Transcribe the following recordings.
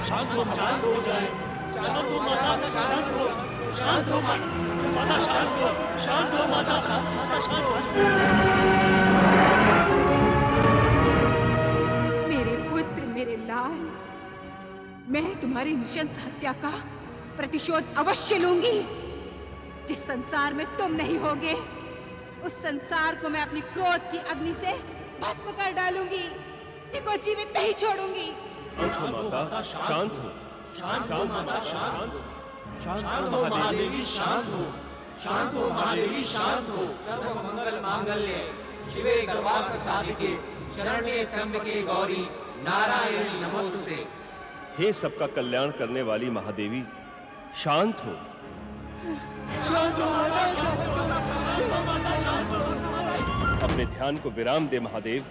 शांत हो जाए। शांत हो माता, शांत हो। शांत हो माता, शांत हो। शांत हो माता, शांत हो। मेरे पुत्र, मेरे लाल, मैं तुम्हारी नृशंस हत्या का प्रतिशोध अवश्य लूंगी। जिस संसार में तुम नहीं होगे, उस संसार को मैं अपनी क्रोध की अग्नि से भस्म कर डालूंगी। इनको जीवित नहीं छोड़ूंगी। शांत हो माता, शांत हो। शांत हो माता, शांत हो। शांत हो महादेवी, शांत हो। शांत हो महादेवी, शांत हो। सर्व मंगल मांगल्ये शिवे सर्वार्थ साधिके शरण्ये त्र्यंबके गौरी नारायणी नमोस्तुते। हे सबका कल्याण करने वाली महादेवी, शांत हो। शांत हो माता, शांत हो। अपने ध्यान को विराम दे महादेव।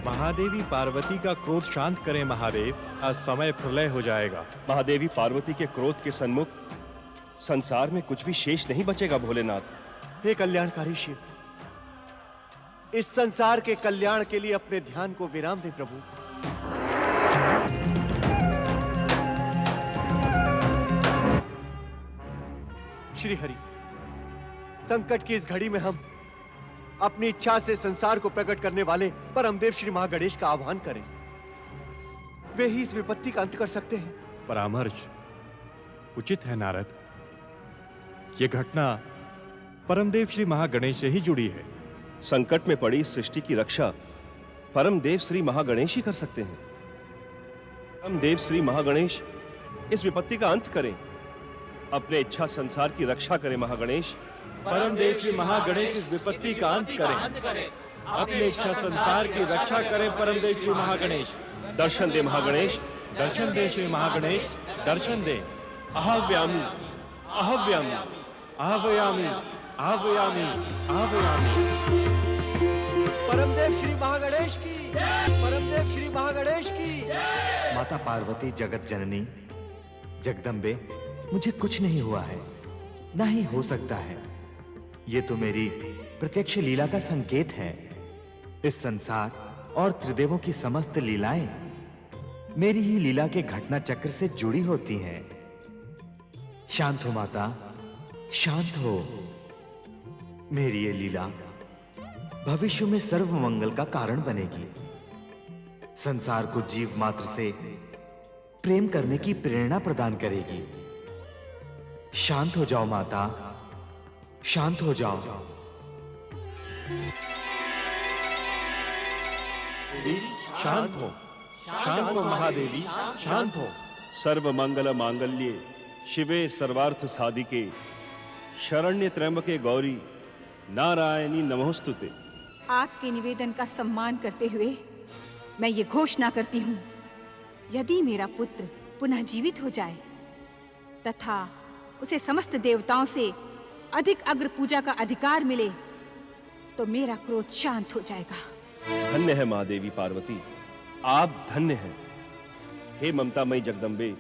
महादेवी पार्वती का क्रोध शांत करें महादेव, आज समय प्रलय हो जाएगा। महादेवी पार्वती के क्रोध के सन्मुख संसार में कुछ भी शेष नहीं बचेगा भोलेनाथ। हे कल्याणकारी शिव, इस संसार के कल्याण के लिए अपने ध्यान को विराम दे प्रभु। श्री हरि, संकट की इस घड़ी में हम अपनी इच्छा से संसार को प्रकट करने वाले परमदेव श्री महागणेश का आह्वान करें। वे ही इस विपत्ति का अंत कर सकते हैं। परामर्श उचित है नारद। ये घटना परमदेव श्री महागणेश से ही जुड़ी है। संकट में पड़ी सृष्टि की रक्षा परमदेव श्री महागणेश ही कर सकते हैं। परमदेव श्री महागणेश इस विपत्ति का अंत करें। अपने इच्छा संसार की रक्षा करें महागणेश। परमदेव श्री महागणेश इस विपत्ति का अंत करें। अपनी इच्छा संसार की रक्षा करें परमदेव श्री महागणेश। दर्शन दे महागणेश। दर्शन दे श्री महागणेश, दर्शन दे। अहव्यामी, अहव्यामी, आह्वयामि, आह्वयामि, आह्वयामि। परमदेव श्री महागणेश की, परमदेव श्री महागणेश की। माता पार्वती जगत जननी जगदम्बे, मुझे कुछ नहीं हुआ है, ना ही हो सकता है। ये तो मेरी प्रत्यक्ष लीला का संकेत है। इस संसार और त्रिदेवों की समस्त लीलाएं मेरी ही लीला के घटना चक्र से जुड़ी होती हैं। शांत हो माता, शांत हो। मेरी ये लीला भविष्य में सर्व मंगल का कारण बनेगी। संसार को जीव मात्र से प्रेम करने की प्रेरणा प्रदान करेगी। शांत हो जाओ माता, शांत हो जाओ। शांत हो, शांत हो महादेवी, शांत हो। सर्व मंगल मांगल्ये शिवे सर्वार्थ साधिके शरण्य त्र्यंबके गौरी नारायणी नमोस्तुते। आपके निवेदन का सम्मान करते हुए मैं ये घोषणा करती हूँ, यदि मेरा पुत्र पुनः जीवित हो जाए तथा उसे समस्त देवताओं से अधिक अग्र पूजा का अधिकार मिले, तो मेरा क्रोध शांत हो जाएगा। धन्य है महादेवी पार्वती, आप धन्य हैं। हे ममतामयी जगदम्बे,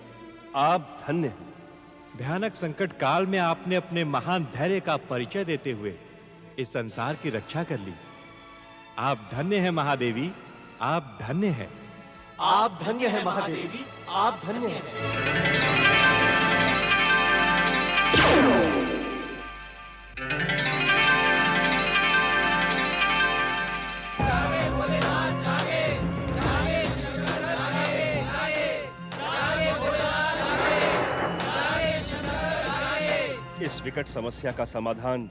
आप धन्य हैं। भयानक संकट काल में आपने अपने महान धैर्य का परिचय देते हुए इस संसार की रक्षा कर ली। आप धन्य हैं महादेवी, आप धन्य हैं। आप धन्य है महादेवी, आप धन्य हैं। इस विकट समस्या का समाधान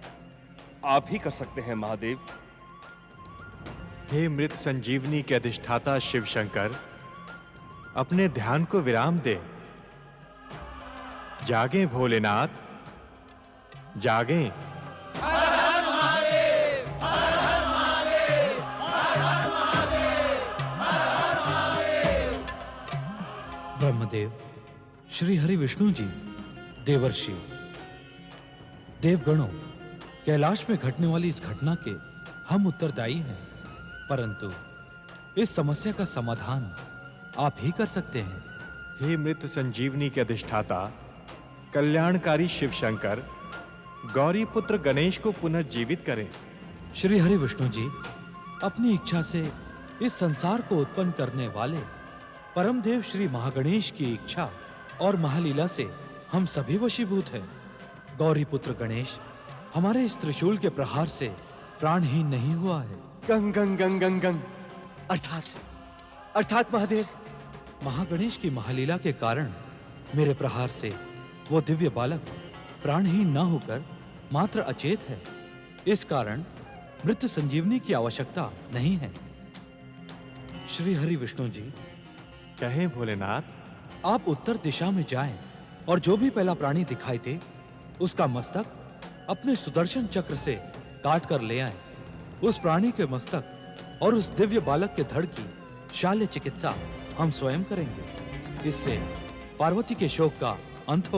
आप ही कर सकते हैं महादेव। हे मृत संजीवनी के अधिष्ठाता शिव शंकर, अपने ध्यान को विराम दे। जागें भोलेनाथ, जागें। ब्रह्मदेव, श्री हरि विष्णु जी, देवर्षि, देवगणों, कैलाश में घटने वाली इस घटना के हम उत्तरदायी हैं, परंतु इस समस्या का समाधान आप ही कर सकते हैं। हे मृत संजीवनी के अधिष्ठाता कल्याणकारी शिव शंकर, गौरी पुत्र गणेश को पुनर्जीवित करें। श्री हरि विष्णु जी, अपनी इच्छा से इस संसार को उत्पन्न करने वाले परमदेव श्री महागणेश की इच्छा और महालीला से हम सभी वशीभूत हैं। गौरी पुत्र गणेश हमारे इस त्रिशूल के प्रहार से प्राणहीन नहीं हुआ है। गंग गंग गंग गंग गंग अर्थात महादेव, महागणेश की महालीला के कारण मेरे प्रहार से वो दिव्य बालक प्राणहीन न होकर मात्र अचेत है। इस कारण मृत्यु संजीवनी की आवश्यकता नहीं है। श्री हरि विष्णु जी, कहें भोलेनाथ। आप उत्तर दिशा में जाएं और जो भी पहला प्राणी दिखाई दे उसका मस्तक अपने सुदर्शन चक्र से काट कर ले आएं। उस प्राणी के मस्तक और उस दिव्य बालक के धड़ की शाल्य चिकित्सा हम स्वयं करेंगे। इससे पार्वती के शोक का अंत हो